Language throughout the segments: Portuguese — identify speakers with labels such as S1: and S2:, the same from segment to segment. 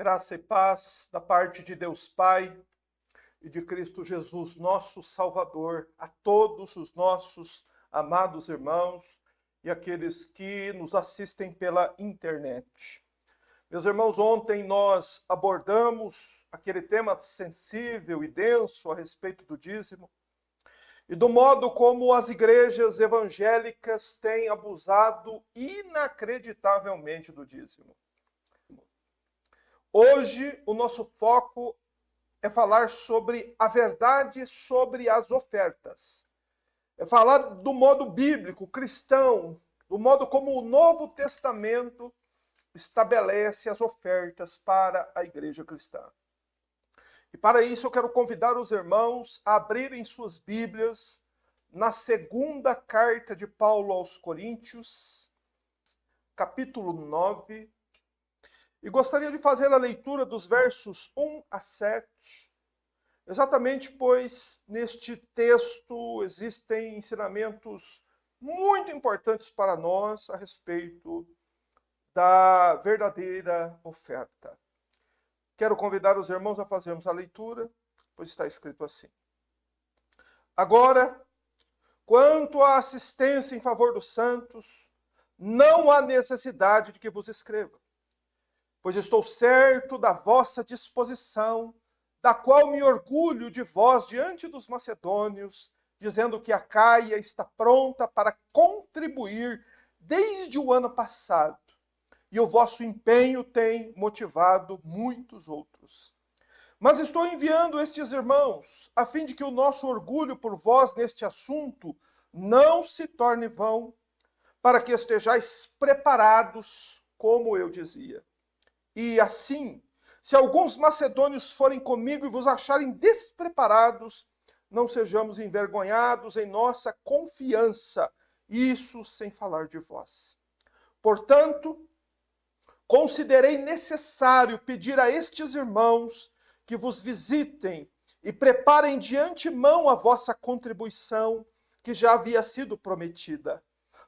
S1: Graça e paz da parte de Deus Pai e de Cristo Jesus, nosso Salvador, a todos os nossos amados irmãos e aqueles que nos assistem pela internet. Meus irmãos, ontem nós abordamos aquele tema sensível e denso a respeito do dízimo e do modo como as igrejas evangélicas têm abusado inacreditavelmente do dízimo. Hoje, o nosso foco é falar sobre a verdade sobre as ofertas. É falar do modo bíblico, cristão, do modo como o Novo Testamento estabelece as ofertas para a igreja cristã. E para isso eu quero convidar os irmãos a abrirem suas Bíblias na segunda carta de Paulo aos Coríntios, capítulo 9, e gostaria de fazer a leitura dos versos 1 a 7, exatamente pois neste texto existem ensinamentos muito importantes para nós a respeito da verdadeira oferta. Quero convidar os irmãos a fazermos a leitura, pois está escrito assim. Agora, quanto à assistência em favor dos santos, não há necessidade de que vos escreva, pois estou certo da vossa disposição, da qual me orgulho de vós diante dos macedônios, dizendo que a Acaia está pronta para contribuir desde o ano passado, e o vosso empenho tem motivado muitos outros. Mas estou enviando estes irmãos, a fim de que o nosso orgulho por vós neste assunto não se torne vão, para que estejais preparados, como eu dizia. E assim, se alguns macedônios forem comigo e vos acharem despreparados, não sejamos envergonhados em nossa confiança, isso sem falar de vós. Portanto, considerei necessário pedir a estes irmãos que vos visitem e preparem de antemão a vossa contribuição, que já havia sido prometida,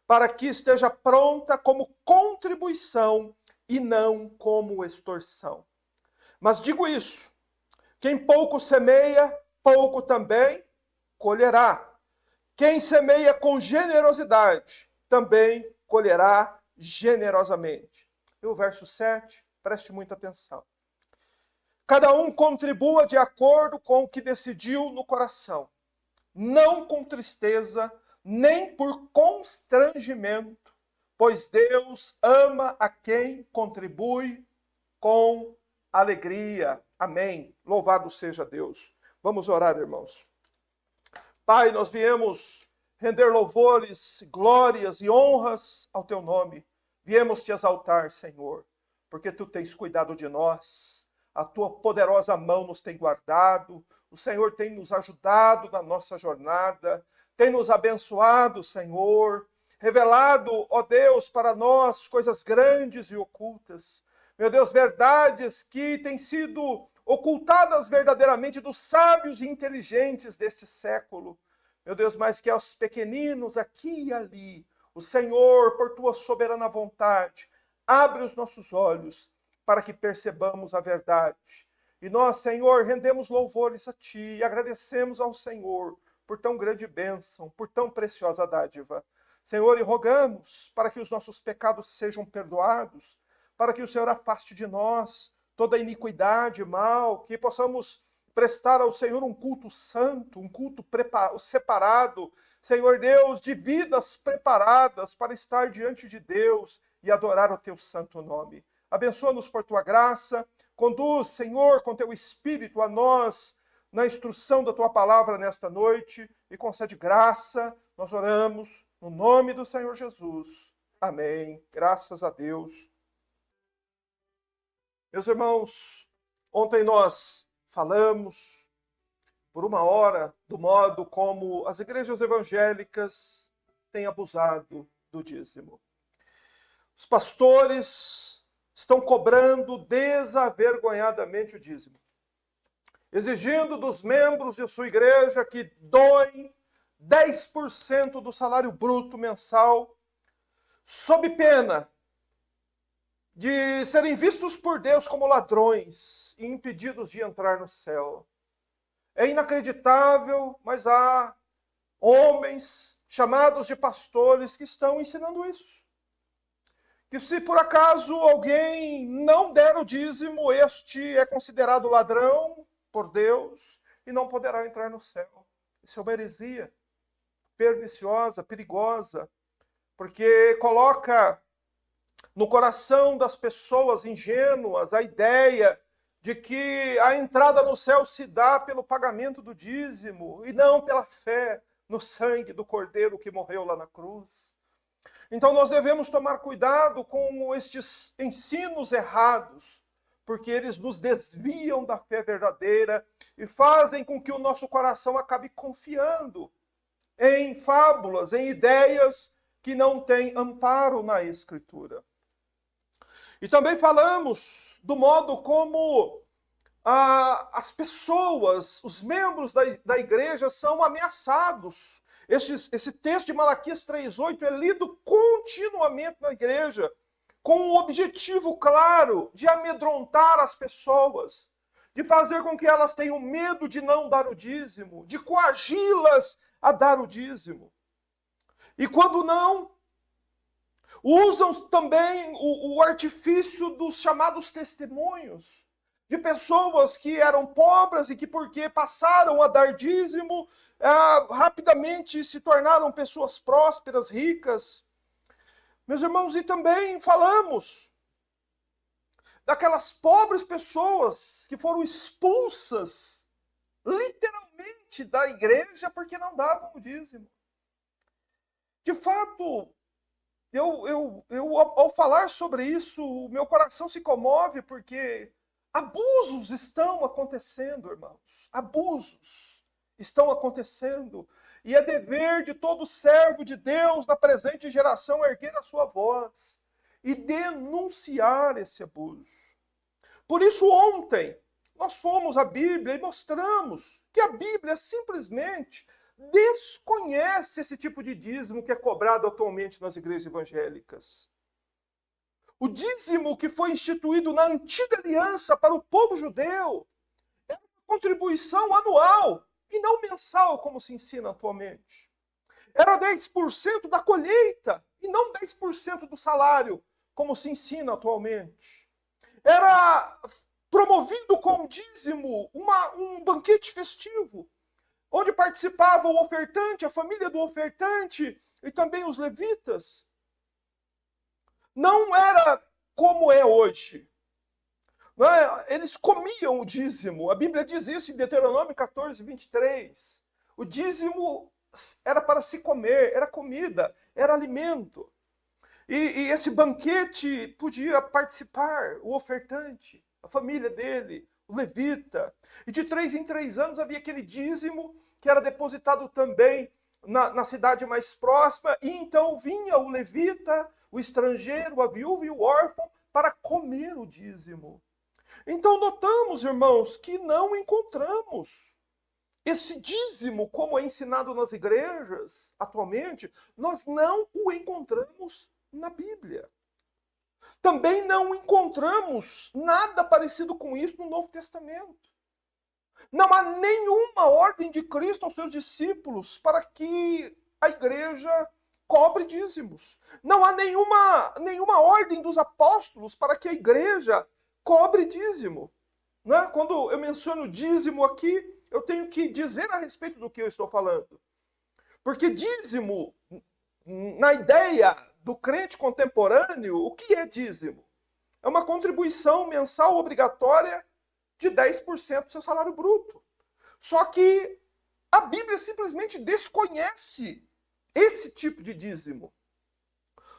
S1: para que esteja pronta como contribuição e não como extorsão. Mas digo isso, quem pouco semeia, pouco também colherá. Quem semeia com generosidade, também colherá generosamente. E o verso 7, preste muita atenção. Cada um contribua de acordo com o que decidiu no coração, não com tristeza, nem por constrangimento, pois Deus ama a quem contribui com alegria. Amém. Louvado seja Deus. Vamos orar, irmãos. Pai, nós viemos render louvores, glórias e honras ao teu nome. Viemos te exaltar, Senhor, porque tu tens cuidado de nós. A tua poderosa mão nos tem guardado. O Senhor tem nos ajudado na nossa jornada. Tem nos abençoado, Senhor. Revelado, ó Deus, para nós coisas grandes e ocultas. Meu Deus, verdades que têm sido ocultadas verdadeiramente dos sábios e inteligentes deste século. Meu Deus, mas que aos pequeninos aqui e ali, o Senhor, por tua soberana vontade, abre os nossos olhos para que percebamos a verdade. E nós, Senhor, rendemos louvores a ti e agradecemos ao Senhor por tão grande bênção, por tão preciosa dádiva. Senhor, e rogamos para que os nossos pecados sejam perdoados, para que o Senhor afaste de nós toda iniquidade, mal, que possamos prestar ao Senhor um culto santo, um culto separado, Senhor Deus, de vidas preparadas para estar diante de Deus e adorar o teu santo nome. Abençoa-nos por tua graça, conduz, Senhor, com teu Espírito a nós na instrução da tua palavra nesta noite e concede graça, nós oramos no nome do Senhor Jesus. Amém. Graças a Deus. Meus irmãos, ontem nós falamos por uma hora do modo como as igrejas evangélicas têm abusado do dízimo. Os pastores estão cobrando desavergonhadamente o dízimo, exigindo dos membros de sua igreja que doem 10% do salário bruto mensal, sob pena de serem vistos por Deus como ladrões e impedidos de entrar no céu. É inacreditável, mas há homens chamados de pastores que estão ensinando isso. Que se por acaso alguém não der o dízimo, este é considerado ladrão por Deus e não poderá entrar no céu. Isso é uma heresia perniciosa, perigosa, porque coloca no coração das pessoas ingênuas a ideia de que a entrada no céu se dá pelo pagamento do dízimo e não pela fé no sangue do Cordeiro que morreu lá na cruz. Então nós devemos tomar cuidado com estes ensinos errados, porque eles nos desviam da fé verdadeira e fazem com que o nosso coração acabe confiando em fábulas, em ideias que não têm amparo na Escritura. E também falamos do modo como as pessoas, os membros da igreja são ameaçados. Esse texto de Malaquias 3,8 é lido continuamente na igreja, com o objetivo claro de amedrontar as pessoas, de fazer com que elas tenham medo de não dar o dízimo, de coagi-las a dar o dízimo. E quando não, usam também o artifício dos chamados testemunhos, de pessoas que eram pobres e que, porque passaram a dar dízimo, rapidamente se tornaram pessoas prósperas, ricas. Meus irmãos, e também falamos daquelas pobres pessoas que foram expulsas, literalmente, da igreja porque não davam o dízimo. De fato, ao falar sobre isso, o meu coração se comove porque abusos estão acontecendo, irmãos. Abusos estão acontecendo. E é dever de todo servo de Deus na presente geração erguer a sua voz e denunciar esse abuso. Por isso, ontem, nós fomos à Bíblia e mostramos que a Bíblia simplesmente desconhece esse tipo de dízimo que é cobrado atualmente nas igrejas evangélicas. O dízimo que foi instituído na antiga aliança para o povo judeu era uma contribuição anual e não mensal, como se ensina atualmente. Era 10% da colheita e não 10% do salário, como se ensina atualmente. Era promovido com dízimo um banquete festivo, onde participavam o ofertante, a família do ofertante e também os levitas. Não era como é hoje. Não é? Eles comiam o dízimo. A Bíblia diz isso em Deuteronômio 14, 23. O dízimo era para se comer, era comida, era alimento. E esse banquete podia participar o ofertante, a família dele, o levita. E de 3 em 3 anos havia aquele dízimo que era depositado também na cidade mais próxima. E então vinha o levita, o estrangeiro, a viúva e o órfão para comer o dízimo. Então notamos, irmãos, que não encontramos esse dízimo como é ensinado nas igrejas atualmente. Nós não o encontramos na Bíblia. Também não encontramos nada parecido com isso no Novo Testamento. Não há nenhuma ordem de Cristo aos seus discípulos para que a igreja cobre dízimos. Não há nenhuma ordem dos apóstolos para que a igreja cobre dízimo. Né? Quando eu menciono dízimo aqui, eu tenho que dizer a respeito do que eu estou falando. Porque dízimo, na ideia do crente contemporâneo, o que é dízimo? É uma contribuição mensal obrigatória de 10% do seu salário bruto. Só que a Bíblia simplesmente desconhece esse tipo de dízimo.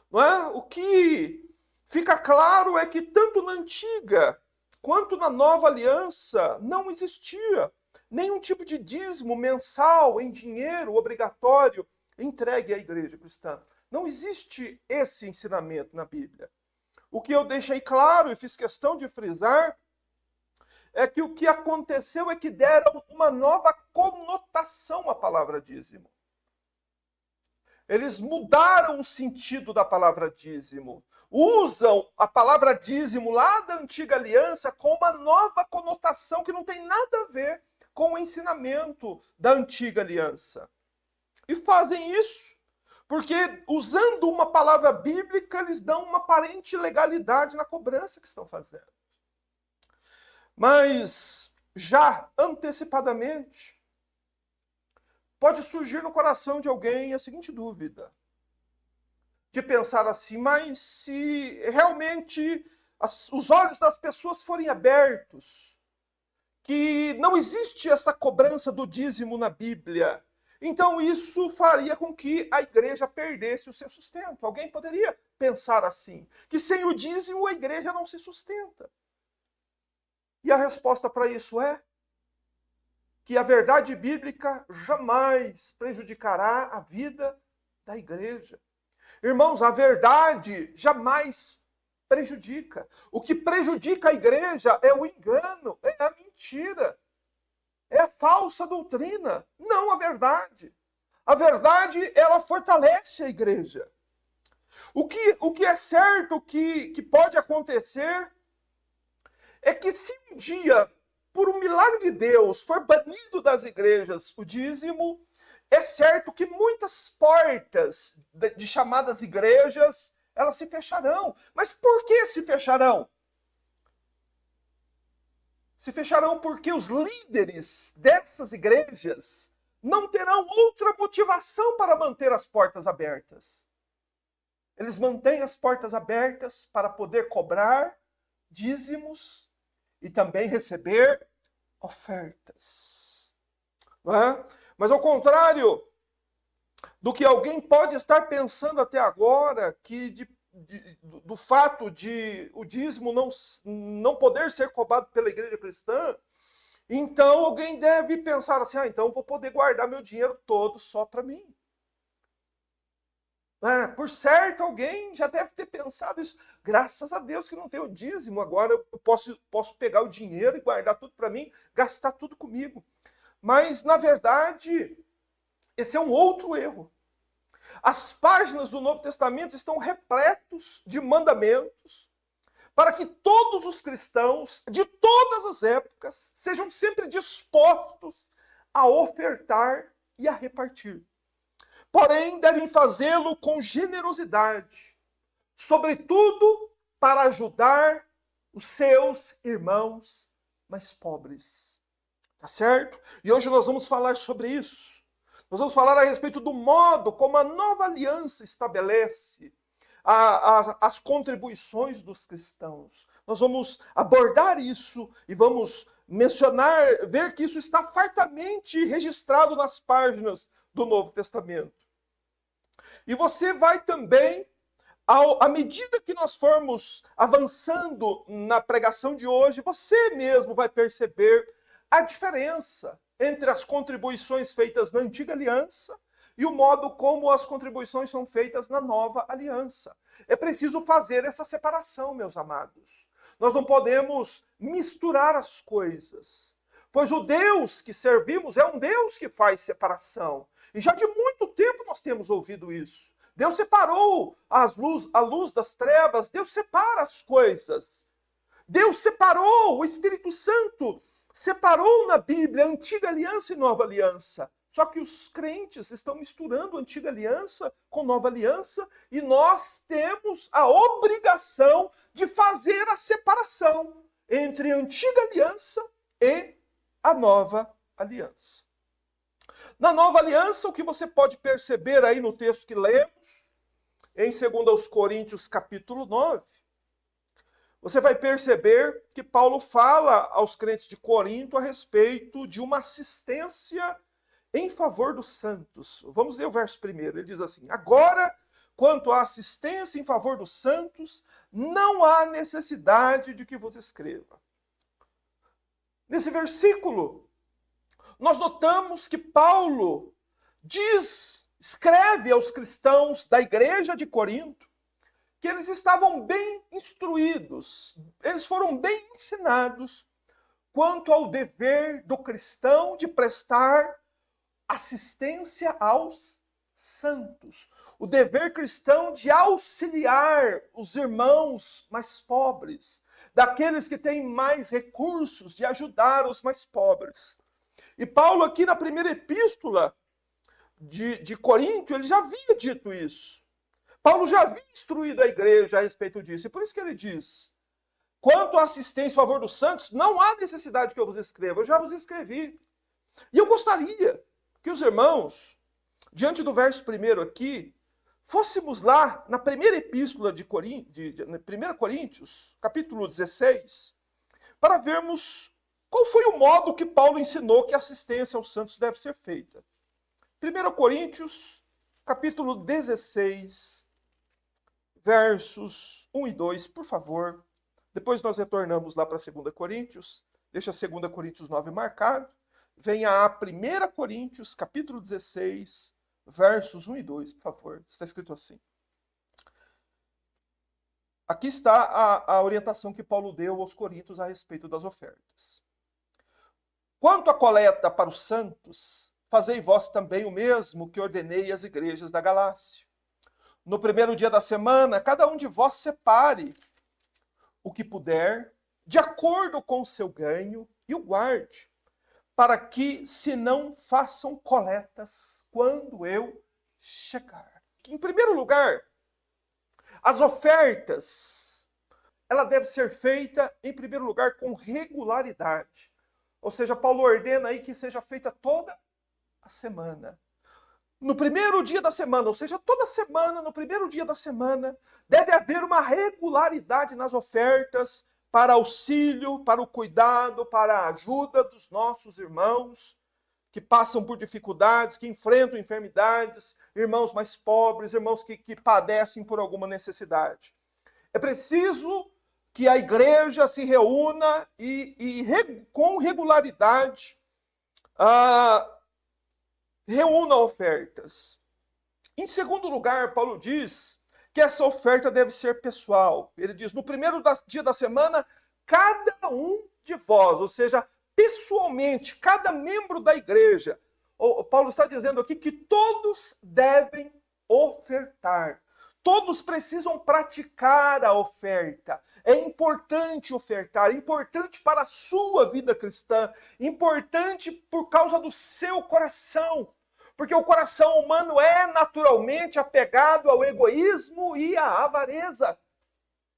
S1: Não é? O que fica claro é que tanto na antiga quanto na nova aliança não existia nenhum tipo de dízimo mensal em dinheiro obrigatório entregue à igreja cristã. Não existe esse ensinamento na Bíblia. O que eu deixei claro e fiz questão de frisar é que o que aconteceu é que deram uma nova conotação à palavra dízimo. Eles mudaram o sentido da palavra dízimo. Usam a palavra dízimo lá da antiga aliança com uma nova conotação que não tem nada a ver com o ensinamento da antiga aliança. E fazem isso porque, usando uma palavra bíblica, eles dão uma aparente legalidade na cobrança que estão fazendo. Mas, já antecipadamente, pode surgir no coração de alguém a seguinte dúvida, de pensar assim, mas se realmente os olhos das pessoas forem abertos, que não existe essa cobrança do dízimo na Bíblia, então isso faria com que a igreja perdesse o seu sustento. Alguém poderia pensar assim, que sem o dízimo a igreja não se sustenta. E a resposta para isso é que a verdade bíblica jamais prejudicará a vida da igreja. Irmãos, a verdade jamais prejudica. O que prejudica a igreja é o engano, é a mentira, é a falsa doutrina, não a verdade. A verdade, ela fortalece a igreja. O que é certo que pode acontecer é que se um dia, por um milagre de Deus, for banido das igrejas o dízimo, é certo que muitas portas de chamadas igrejas, elas se fecharão. Mas por que se fecharão? Se fecharão porque os líderes dessas igrejas não terão outra motivação para manter as portas abertas. Eles mantêm as portas abertas para poder cobrar dízimos e também receber ofertas. Não é? Mas ao contrário do que alguém pode estar pensando até agora, que do fato de o dízimo não poder ser cobrado pela igreja cristã, então alguém deve pensar assim, então eu vou poder guardar meu dinheiro todo só para mim. Por certo, alguém já deve ter pensado isso. Graças a Deus que não tem o dízimo, agora eu posso pegar o dinheiro e guardar tudo para mim, gastar tudo comigo. Mas, na verdade, esse é um outro erro. As páginas do Novo Testamento estão repletos de mandamentos para que todos os cristãos, de todas as épocas, sejam sempre dispostos a ofertar e a repartir. Porém, devem fazê-lo com generosidade, sobretudo para ajudar os seus irmãos mais pobres. Tá certo? E hoje nós vamos falar sobre isso. Nós vamos falar a respeito do modo como a nova aliança estabelece as contribuições dos cristãos. Nós vamos abordar isso e vamos mencionar, ver que isso está fartamente registrado nas páginas do Novo Testamento. E você vai também, à medida que nós formos avançando na pregação de hoje, você mesmo vai perceber a diferença entre as contribuições feitas na antiga aliança e o modo como as contribuições são feitas na nova aliança. É preciso fazer essa separação, meus amados. Nós não podemos misturar as coisas, pois o Deus que servimos é um Deus que faz separação. E já de muito tempo nós temos ouvido isso. Deus separou a luz das trevas, Deus separa as coisas. Deus separou, o Espírito Santo separou na Bíblia a antiga aliança e nova aliança. Só que os crentes estão misturando a antiga aliança com nova aliança e nós temos a obrigação de fazer a separação entre a antiga aliança e a nova aliança. Na nova aliança, o que você pode perceber aí no texto que lemos, em 2 Coríntios capítulo 9, você vai perceber que Paulo fala aos crentes de Corinto a respeito de uma assistência em favor dos santos. Vamos ler o verso primeiro. Ele diz assim: agora, quanto à assistência em favor dos santos, não há necessidade de que vos escreva. Nesse versículo, nós notamos que Paulo escreve aos cristãos da igreja de Corinto que eles estavam bem instruídos, eles foram bem ensinados quanto ao dever do cristão de prestar assistência aos santos. O dever cristão de auxiliar os irmãos mais pobres, daqueles que têm mais recursos, de ajudar os mais pobres. E Paulo aqui na primeira epístola de Coríntio, ele já havia dito isso. Paulo já havia instruído a igreja a respeito disso. E por isso que ele diz, quanto à assistência em favor dos santos, não há necessidade que eu vos escreva, eu já vos escrevi. E eu gostaria que os irmãos, diante do verso 1 aqui, fôssemos lá na primeira epístola de 1 Coríntios, capítulo 16, para vermos qual foi o modo que Paulo ensinou que a assistência aos santos deve ser feita. 1 Coríntios, capítulo 16, versos 1 e 2, por favor. Depois nós retornamos lá para 2 Coríntios, deixa 2 Coríntios 9 marcado. Venha a 1 Coríntios, capítulo 16, versos 1 e 2, por favor. Está escrito assim. Aqui está a orientação que Paulo deu aos coríntios a respeito das ofertas. Quanto à coleta para os santos, fazei vós também o mesmo que ordenei às igrejas da Galácia. No primeiro dia da semana, cada um de vós separe o que puder, de acordo com o seu ganho, e o guarde, para que se não façam coletas quando eu chegar. Em primeiro lugar, as ofertas, ela deve ser feita, em primeiro lugar, com regularidade. Ou seja, Paulo ordena aí que seja feita toda a semana. No primeiro dia da semana, ou seja, toda semana, no primeiro dia da semana, deve haver uma regularidade nas ofertas para auxílio, para o cuidado, para a ajuda dos nossos irmãos que passam por dificuldades, que enfrentam enfermidades, irmãos mais pobres, irmãos que padecem por alguma necessidade. É preciso que a igreja se reúna com regularidade reúna ofertas. Em segundo lugar, Paulo diz que essa oferta deve ser pessoal. Ele diz, no primeiro dia da semana, cada um de vós, ou seja, pessoalmente, cada membro da igreja. Paulo está dizendo aqui que todos devem ofertar. Todos precisam praticar a oferta. É importante ofertar, é importante para a sua vida cristã, importante por causa do seu coração. Porque o coração humano é naturalmente apegado ao egoísmo e à avareza.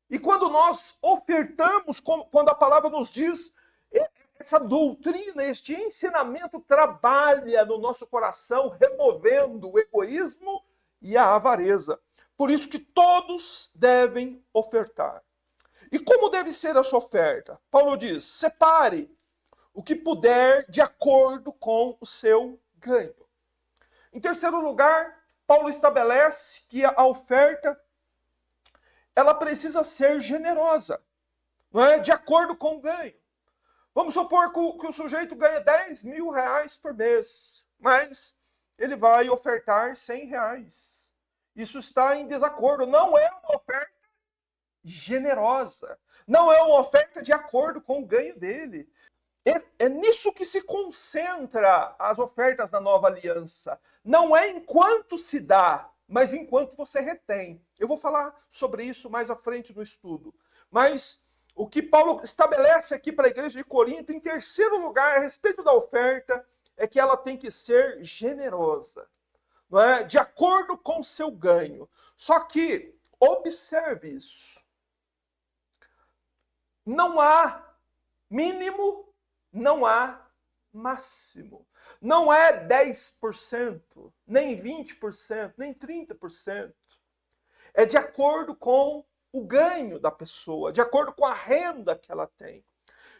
S1: E quando nós ofertamos, quando a palavra nos diz, essa doutrina, este ensinamento trabalha no nosso coração, removendo o egoísmo e a avareza. Por isso que todos devem ofertar. E como deve ser a sua oferta? Paulo diz, separe o que puder de acordo com o seu ganho. Em terceiro lugar, Paulo estabelece que a oferta ela precisa ser generosa, não é? De acordo com o ganho. Vamos supor que o sujeito ganha 10 mil reais por mês, mas ele vai ofertar 100 reais. Isso está em desacordo, não é uma oferta generosa, não é uma oferta de acordo com o ganho dele. É nisso que se concentra as ofertas da nova aliança. Não é enquanto se dá, mas enquanto você retém. Eu vou falar sobre isso mais à frente no estudo. Mas o que Paulo estabelece aqui para a igreja de Corinto, em terceiro lugar, a respeito da oferta, é que ela tem que ser generosa, não é? De acordo com o seu ganho. Só que, observe isso. Não há mínimo, não há máximo. Não é 10%, nem 20%, nem 30%. É de acordo com o ganho da pessoa, de acordo com a renda que ela tem.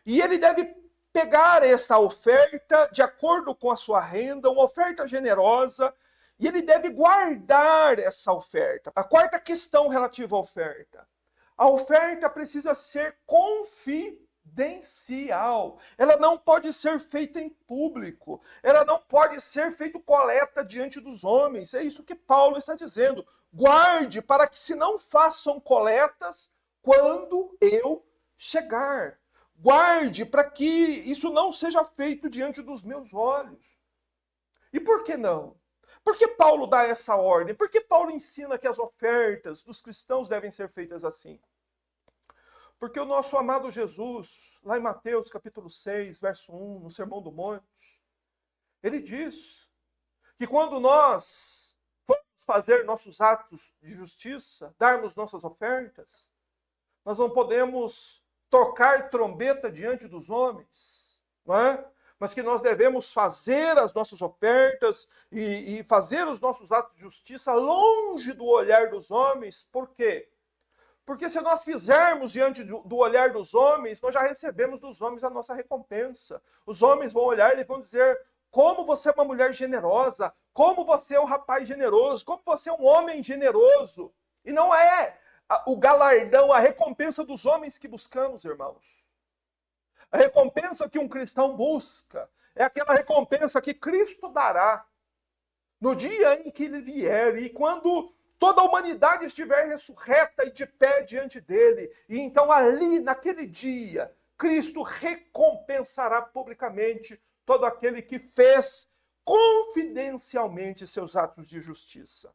S1: E ele deve pegar essa oferta de acordo com a sua renda, uma oferta generosa, e ele deve guardar essa oferta. A quarta questão relativa à oferta. A oferta precisa ser confidencial. Ela não pode ser feita em público. Ela não pode ser feita coleta diante dos homens. É isso que Paulo está dizendo. Guarde para que se não façam coletas quando eu chegar. Guarde para que isso não seja feito diante dos meus olhos. E por que não? Por que Paulo dá essa ordem? Por que Paulo ensina que as ofertas dos cristãos devem ser feitas assim? Porque o nosso amado Jesus, lá em Mateus capítulo 6, verso 1, no Sermão do Monte, ele diz que quando nós formos fazer nossos atos de justiça, darmos nossas ofertas, nós não podemos tocar trombeta diante dos homens, não é? Mas que nós devemos fazer as nossas ofertas e fazer os nossos atos de justiça longe do olhar dos homens. Por quê? Porque se nós fizermos diante do olhar dos homens, nós já recebemos dos homens a nossa recompensa. Os homens vão olhar e vão dizer: como você é uma mulher generosa, como você é um rapaz generoso, como você é um homem generoso. E não é o galardão, a recompensa dos homens que buscamos, irmãos. A recompensa que um cristão busca é aquela recompensa que Cristo dará no dia em que ele vier e quando toda a humanidade estiver ressurreta e de pé diante dele. E então ali, naquele dia, Cristo recompensará publicamente todo aquele que fez confidencialmente seus atos de justiça.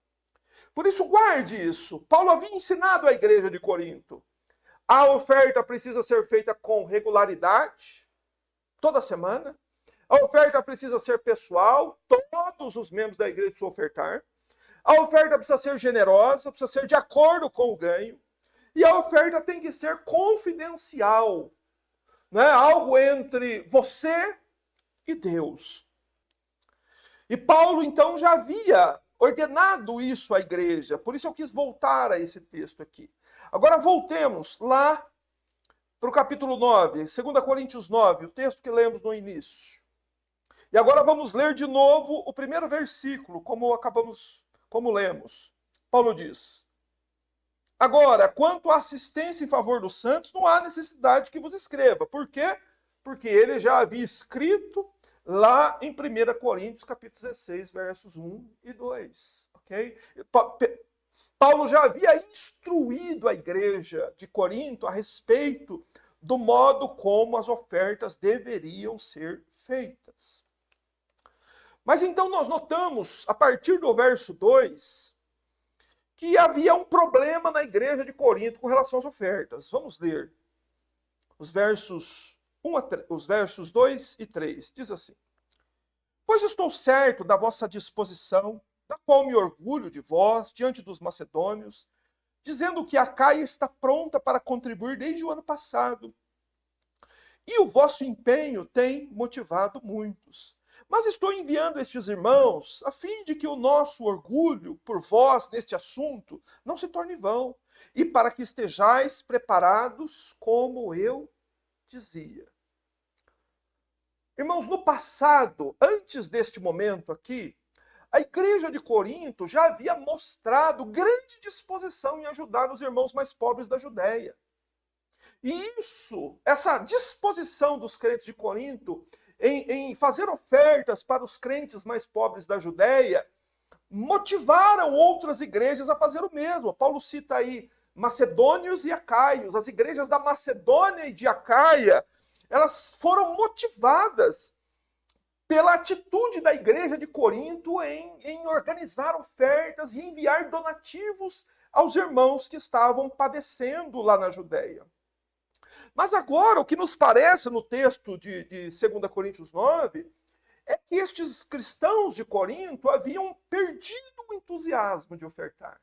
S1: Por isso, guarde isso. Paulo havia ensinado à igreja de Corinto. A oferta precisa ser feita com regularidade, toda semana. A oferta precisa ser pessoal, todos os membros da igreja precisam ofertar. A oferta precisa ser generosa, precisa ser de acordo com o ganho. E a oferta tem que ser confidencial. Não é algo entre você e Deus. E Paulo, então, já havia ordenado isso à igreja. Por isso eu quis voltar a esse texto aqui. Agora voltemos lá para o capítulo 9, 2 Coríntios 9, o texto que lemos no início. E agora vamos ler de novo o primeiro versículo, como lemos. Paulo diz: agora, quanto à assistência em favor dos santos, não há necessidade que vos escreva. Por quê? Porque ele já havia escrito lá em 1 Coríntios, capítulo 16, versos 1 e 2. Ok? Paulo já havia instruído a igreja de Corinto a respeito do modo como as ofertas deveriam ser feitas. Mas então nós notamos, a partir do verso 2, que havia um problema na igreja de Corinto com relação às ofertas. Vamos ler os versos 2 e 3. Diz assim: pois estou certo da vossa disposição, da qual me orgulho de vós, diante dos macedônios, dizendo que a Acaia está pronta para contribuir desde o ano passado. E o vosso empenho tem motivado muitos. Mas estou enviando estes irmãos a fim de que o nosso orgulho por vós neste assunto não se torne vão, e para que estejais preparados como eu dizia. Irmãos, no passado, antes deste momento aqui, a igreja de Corinto já havia mostrado grande disposição em ajudar os irmãos mais pobres da Judéia. E essa disposição dos crentes de Corinto em fazer ofertas para os crentes mais pobres da Judéia, motivaram outras igrejas a fazer o mesmo. Paulo cita aí macedônios e acaios. As igrejas da Macedônia e de Acaia, elas foram motivadas pela atitude da igreja de Corinto em organizar ofertas e enviar donativos aos irmãos que estavam padecendo lá na Judéia. Mas agora, o que nos parece no texto de 2 Coríntios 9, é que estes cristãos de Corinto haviam perdido o entusiasmo de ofertar.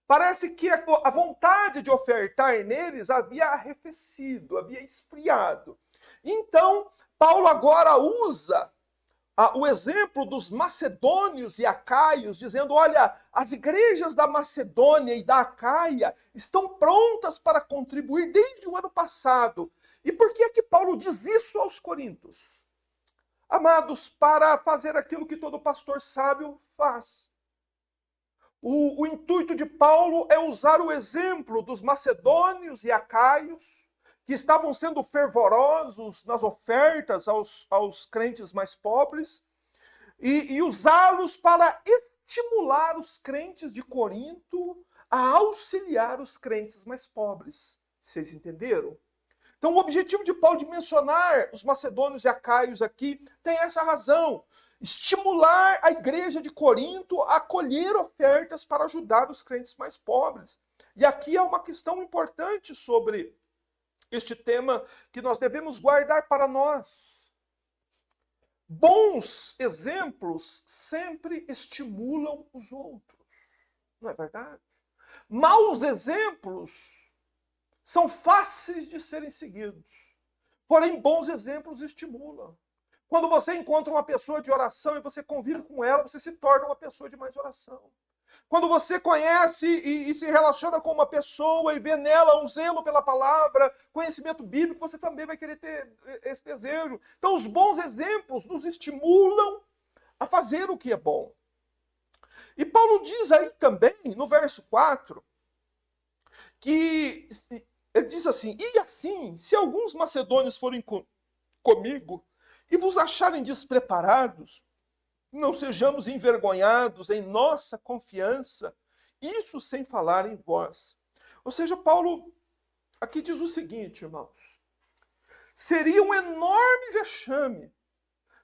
S1: Parece que a vontade de ofertar neles havia arrefecido, havia esfriado. Então, Paulo agora usa o exemplo dos macedônios e acaios, dizendo: olha, as igrejas da Macedônia e da Acaia estão prontas para contribuir desde o ano passado. E por que é que Paulo diz isso aos coríntios? Amados, para fazer aquilo que todo pastor sábio faz. O intuito de Paulo é usar o exemplo dos macedônios e acaios, que estavam sendo fervorosos nas ofertas aos crentes mais pobres, e usá-los para estimular os crentes de Corinto a auxiliar os crentes mais pobres. Vocês entenderam? Então o objetivo de Paulo de mencionar os macedônios e acaios aqui tem essa razão. estimular a igreja de Corinto a acolher ofertas para ajudar os crentes mais pobres. E aqui há uma questão importante sobre este tema que nós devemos guardar para nós. Bons exemplos sempre estimulam os outros, não é verdade? Maus exemplos são fáceis de serem seguidos, porém bons exemplos estimulam. Quando você encontra uma pessoa de oração e você convive com ela, você se torna uma pessoa de mais oração. Quando você conhece e se relaciona com uma pessoa e vê nela um zelo pela palavra, conhecimento bíblico, você também vai querer ter esse desejo. Então, os bons exemplos nos estimulam a fazer o que é bom. E Paulo diz aí também, no verso 4, que ele diz assim: e assim, se alguns macedônios forem comigo e vos acharem despreparados, não sejamos envergonhados em nossa confiança, isso sem falar em vós. Ou seja, Paulo aqui diz o seguinte, irmãos: seria um enorme vexame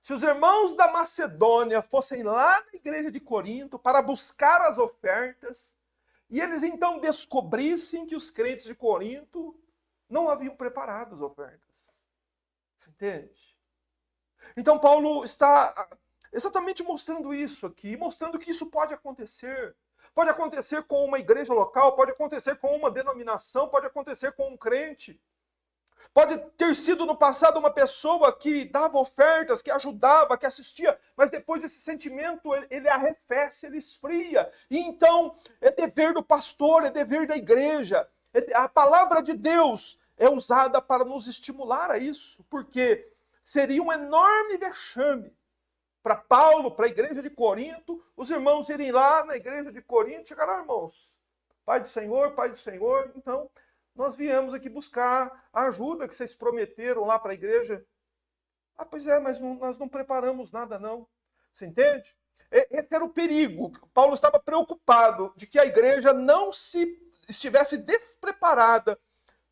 S1: se os irmãos da Macedônia fossem lá na igreja de Corinto para buscar as ofertas e eles então descobrissem que os crentes de Corinto não haviam preparado as ofertas. Você entende? Então Paulo está exatamente mostrando isso aqui, mostrando que isso pode acontecer. Pode acontecer com uma igreja local, pode acontecer com uma denominação, pode acontecer com um crente. Pode ter sido no passado uma pessoa que dava ofertas, que ajudava, que assistia, mas depois esse sentimento ele arrefece, ele esfria. E então é dever do pastor, é dever da igreja. A palavra de Deus é usada para nos estimular a isso, porque seria um enorme vexame para Paulo, para a igreja de Corinto, os irmãos irem lá na igreja de Corinto e chegaram, irmãos, Pai do Senhor, então nós viemos aqui buscar a ajuda que vocês prometeram lá para a igreja. Ah, pois é, mas nós não preparamos nada não. Você entende? Esse era o perigo. Paulo estava preocupado de que a igreja não estivesse despreparada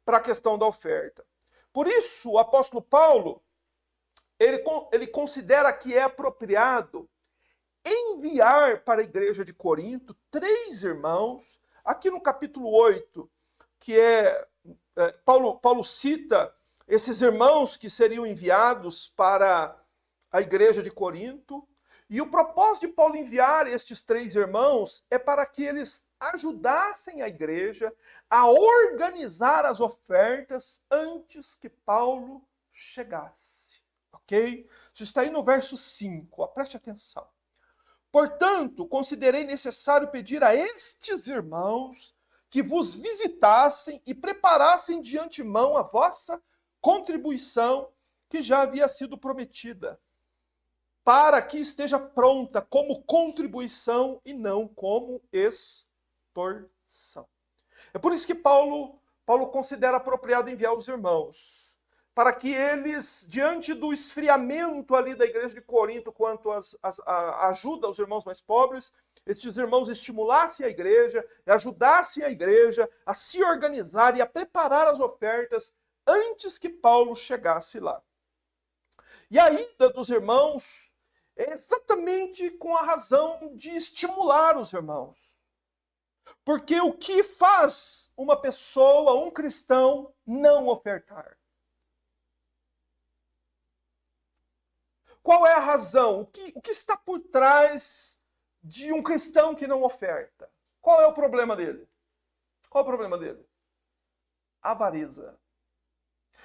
S1: para a questão da oferta. Por isso, o apóstolo Paulo, ele considera que é apropriado enviar para a igreja de Corinto 3 irmãos. Aqui no capítulo 8, que Paulo cita esses irmãos que seriam enviados para a igreja de Corinto. E o propósito de Paulo enviar estes 3 irmãos é para que eles ajudassem a igreja a organizar as ofertas antes que Paulo chegasse. Ok? Isso está aí no verso 5, ó, preste atenção. Portanto, considerei necessário pedir a estes irmãos que vos visitassem e preparassem de antemão a vossa contribuição que já havia sido prometida, para que esteja pronta como contribuição e não como extorsão. É por isso que Paulo considera apropriado enviar os irmãos, para que eles, diante do esfriamento ali da igreja de Corinto quanto à ajuda aos irmãos mais pobres, estes irmãos estimulassem a igreja, ajudassem a igreja a se organizar e a preparar as ofertas antes que Paulo chegasse lá. E a ida dos irmãos é exatamente com a razão de estimular os irmãos. Porque o que faz uma pessoa, um cristão, não ofertar? Qual é a razão? O que está por trás de um cristão que não oferta? Qual é o problema dele? Qual é o problema dele? Avareza.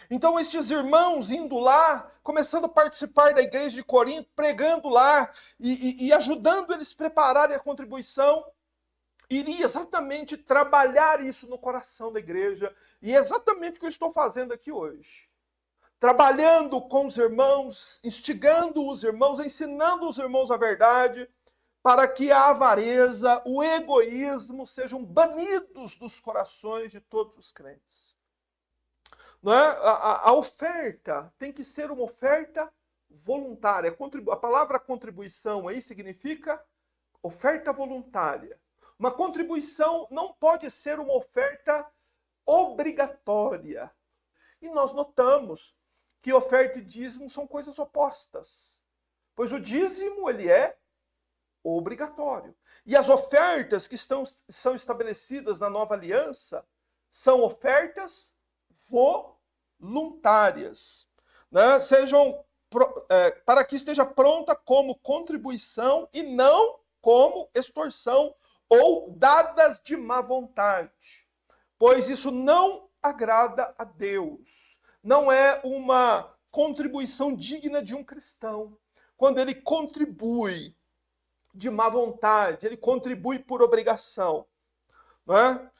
S1: Então estes irmãos indo lá, começando a participar da igreja de Corinto, pregando lá e ajudando eles a prepararem a contribuição, iria exatamente trabalhar isso no coração da igreja. E é exatamente o que eu estou fazendo aqui hoje. Trabalhando com os irmãos, instigando os irmãos, ensinando os irmãos a verdade, para que a avareza, o egoísmo sejam banidos dos corações de todos os crentes. Não é? A oferta tem que ser uma oferta voluntária. A palavra contribuição aí significa oferta voluntária. Uma contribuição não pode ser uma oferta obrigatória. E nós notamos que oferta e dízimo são coisas opostas. Pois o dízimo, ele é obrigatório. E as ofertas que são estabelecidas na nova aliança são ofertas voluntárias, né? Para que esteja pronta como contribuição e não como extorsão ou dadas de má vontade, pois isso não agrada a Deus. Não é uma contribuição digna de um cristão. Quando ele contribui de má vontade, ele contribui por obrigação, não é?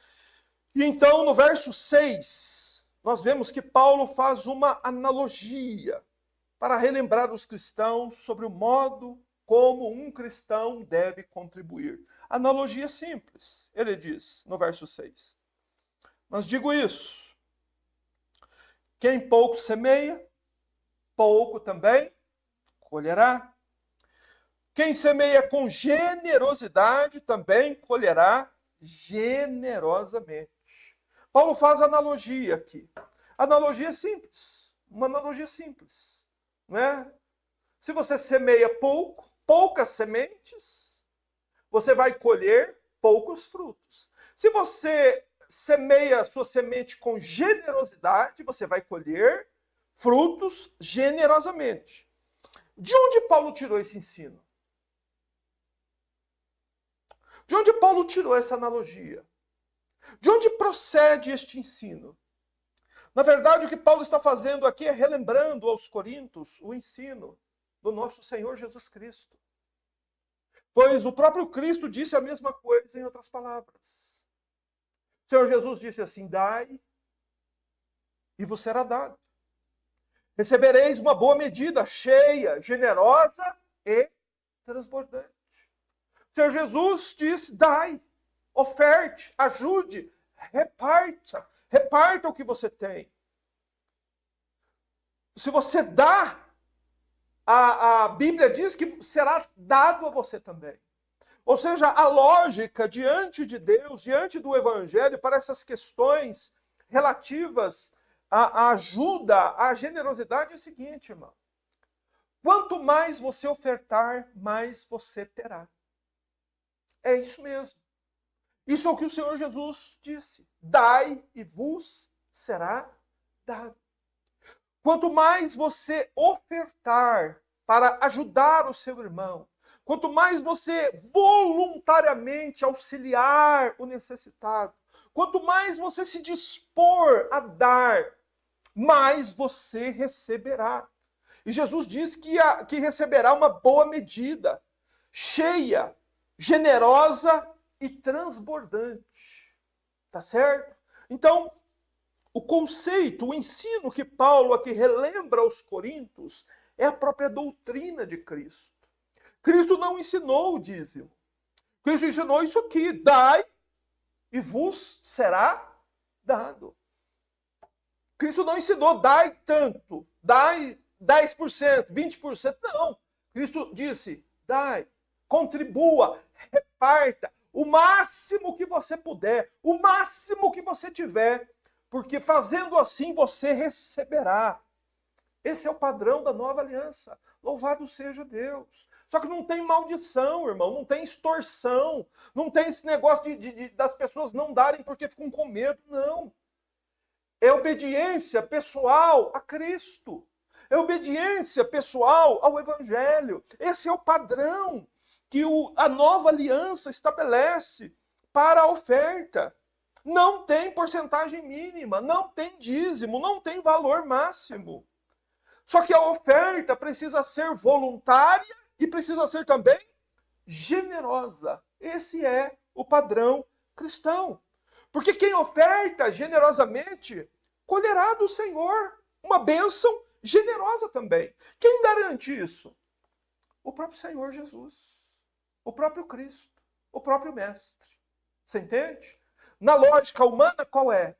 S1: E então, no verso 6, nós vemos que Paulo faz uma analogia para relembrar os cristãos sobre o modo como um cristão deve contribuir. Analogia simples. Ele diz, no verso 6, mas digo isso, quem pouco semeia, pouco também colherá. Quem semeia com generosidade também colherá generosamente. Paulo faz analogia aqui. Analogia simples. Uma analogia simples. Não é? Se você semeia poucas sementes, você vai colher poucos frutos. Se você semeia a sua semente com generosidade, você vai colher frutos generosamente. De onde Paulo tirou esse ensino? De onde Paulo tirou essa analogia? De onde procede este ensino? Na verdade, o que Paulo está fazendo aqui é relembrando aos coríntios o ensino do nosso Senhor Jesus Cristo. Pois o próprio Cristo disse a mesma coisa em outras palavras. O Senhor Jesus disse assim, dai e vos será dado. Recebereis uma boa medida, cheia, generosa e transbordante. O Senhor Jesus disse, dai, oferte, ajude, reparta o que você tem. Se você dá, a Bíblia diz que será dado a você também. Ou seja, a lógica diante de Deus, diante do Evangelho, para essas questões relativas à ajuda, à generosidade é a seguinte, irmão. Quanto mais você ofertar, mais você terá. É isso mesmo. Isso é o que o Senhor Jesus disse. Dai e vos será dado. Quanto mais você ofertar para ajudar o seu irmão, quanto mais você voluntariamente auxiliar o necessitado, quanto mais você se dispor a dar, mais você receberá. E Jesus diz que receberá uma boa medida, cheia, generosa e transbordante. Tá certo? Então, o conceito, o ensino que Paulo aqui relembra aos coríntios é a própria doutrina de Cristo. Cristo não ensinou o dízimo. Cristo ensinou isso aqui, dai e vos será dado. Cristo não ensinou, dai tanto, dai 10%, 20%, não. Cristo disse, dai, contribua, reparta, o máximo que você puder, o máximo que você tiver, porque fazendo assim você receberá. Esse é o padrão da nova aliança. Louvado seja Deus. Só que não tem maldição, irmão, não tem extorsão, não tem esse negócio das pessoas não darem porque ficam com medo, não. É obediência pessoal a Cristo. É obediência pessoal ao Evangelho. Esse é o padrão que a nova aliança estabelece para a oferta. Não tem porcentagem mínima, não tem dízimo, não tem valor máximo. Só que a oferta precisa ser voluntária e precisa ser também generosa. Esse é o padrão cristão. Porque quem oferta generosamente colherá do Senhor uma bênção generosa também. Quem garante isso? O próprio Senhor Jesus, o próprio Cristo, o próprio Mestre. Você entende? Na lógica humana, qual é?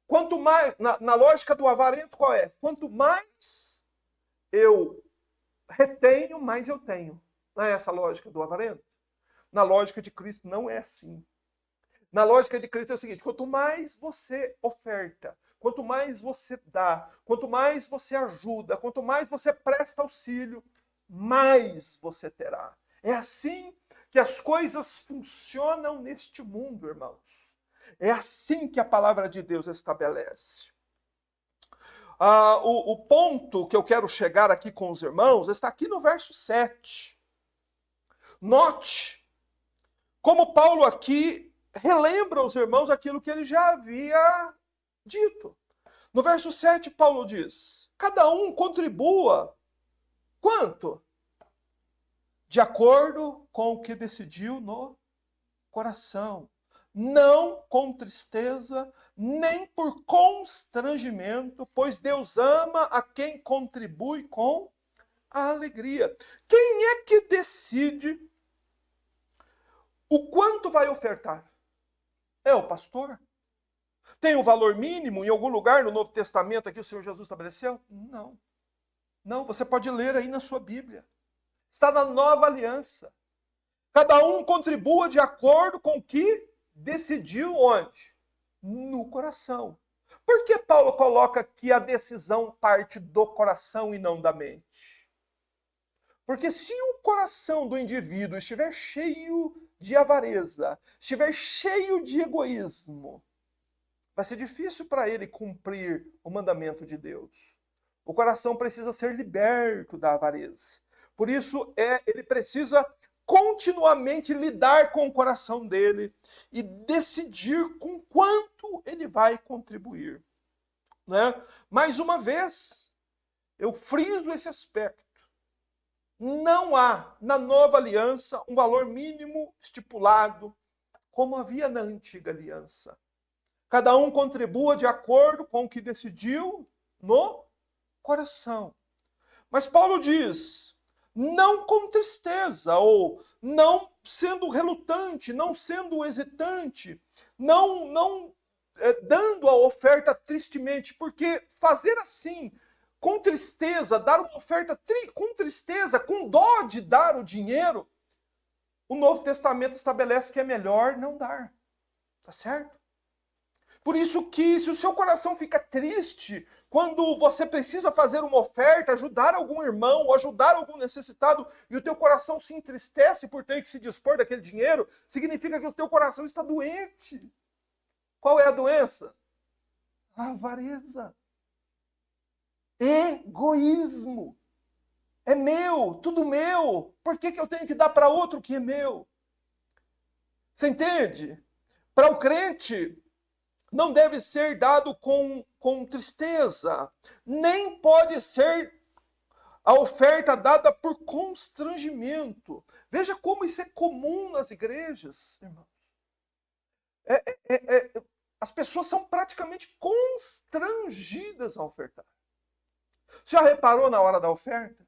S1: Quanto mais, na lógica do avarento, qual é? Quanto mais eu retenho, mais eu tenho. Não é essa a lógica do avarento? Na lógica de Cristo não é assim. Na lógica de Cristo é o seguinte, quanto mais você oferta, quanto mais você dá, quanto mais você ajuda, quanto mais você presta auxílio, mais você terá. É assim que as coisas funcionam neste mundo, irmãos. É assim que a palavra de Deus estabelece. O ponto que eu quero chegar aqui com os irmãos está aqui no verso 7. Note como Paulo aqui relembra aos irmãos aquilo que ele já havia dito. No verso 7, Paulo diz: cada um contribua quanto? De acordo com o que decidiu no coração. Não com tristeza, nem por constrangimento, pois Deus ama a quem contribui com a alegria. Quem é que decide o quanto vai ofertar? É o pastor? Tem um valor mínimo em algum lugar no Novo Testamento que o Senhor Jesus estabeleceu? Não. Não, você pode ler aí na sua Bíblia. Está na Nova Aliança. Cada um contribua de acordo com o que decidiu onde? No coração. Por que Paulo coloca que a decisão parte do coração e não da mente? Porque se o coração do indivíduo estiver cheio de avareza, estiver cheio de egoísmo, vai ser difícil para ele cumprir o mandamento de Deus. O coração precisa ser liberto da avareza. Por isso, ele precisa continuamente lidar com o coração dele e decidir com quanto ele vai contribuir. Né? Mais uma vez, eu friso esse aspecto. Não há na nova aliança um valor mínimo estipulado, como havia na antiga aliança. Cada um contribua de acordo com o que decidiu no coração. Mas Paulo diz: não com tristeza, ou não sendo relutante, não sendo hesitante, não dando a oferta tristemente, porque fazer assim, com tristeza, dar uma oferta com tristeza, com dó de dar o dinheiro, o Novo Testamento estabelece que é melhor não dar. Tá certo? Por isso que, se o seu coração fica triste quando você precisa fazer uma oferta, ajudar algum irmão ou ajudar algum necessitado, e o teu coração se entristece por ter que se dispor daquele dinheiro, significa que o teu coração está doente. Qual é a doença? A avareza. Egoísmo. É meu, tudo meu. Por que eu tenho que dar para outro que é meu? Você entende? Para o crente, não deve ser dado com tristeza, nem pode ser a oferta dada por constrangimento. Veja como isso é comum nas igrejas, irmãos. As pessoas são praticamente constrangidas a ofertar. Já reparou na hora da oferta?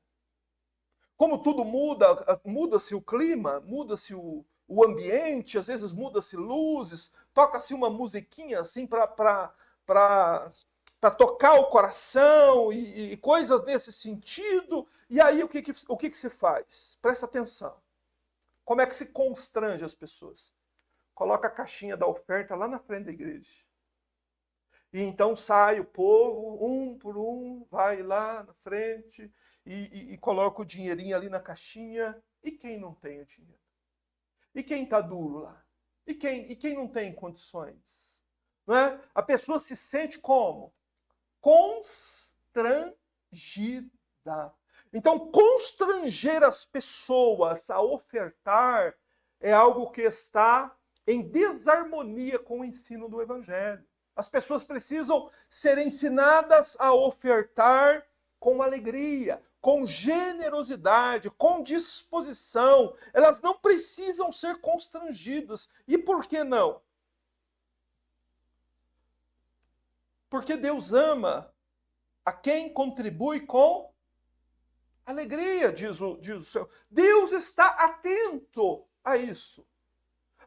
S1: Como tudo muda, muda-se o clima, muda-se o ambiente, às vezes muda-se luzes, toca-se uma musiquinha assim para tocar o coração e coisas nesse sentido. E aí o que se faz? Presta atenção. Como é que se constrange as pessoas? Coloca a caixinha da oferta lá na frente da igreja. E então sai o povo, um por um, vai lá na frente e coloca o dinheirinho ali na caixinha. E quem não tem o dinheiro? E quem está duro lá? E quem não tem condições? Não é? A pessoa se sente como? Constrangida. Então, constranger as pessoas a ofertar é algo que está em desarmonia com o ensino do Evangelho. As pessoas precisam ser ensinadas a ofertar com alegria, com generosidade, com disposição. Elas não precisam ser constrangidas. E por que não? Porque Deus ama a quem contribui com alegria, diz o Senhor. Deus está atento a isso.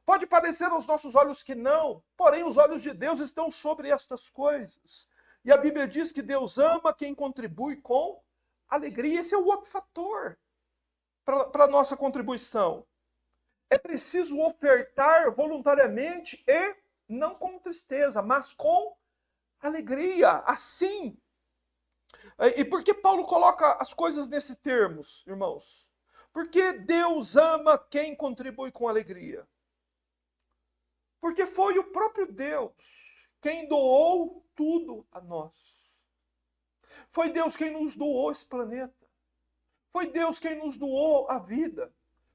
S1: Pode parecer aos nossos olhos que não, porém os olhos de Deus estão sobre estas coisas. E a Bíblia diz que Deus ama quem contribui com alegria. Esse é o outro fator para a nossa contribuição. É preciso ofertar voluntariamente e não com tristeza, mas com alegria. Assim, E por que Paulo coloca as coisas nesses termos, irmãos? Porque Deus ama quem contribui com alegria. Porque foi o próprio Deus quem doou tudo a nós. Foi Deus quem nos doou esse planeta. Foi Deus quem nos doou a vida.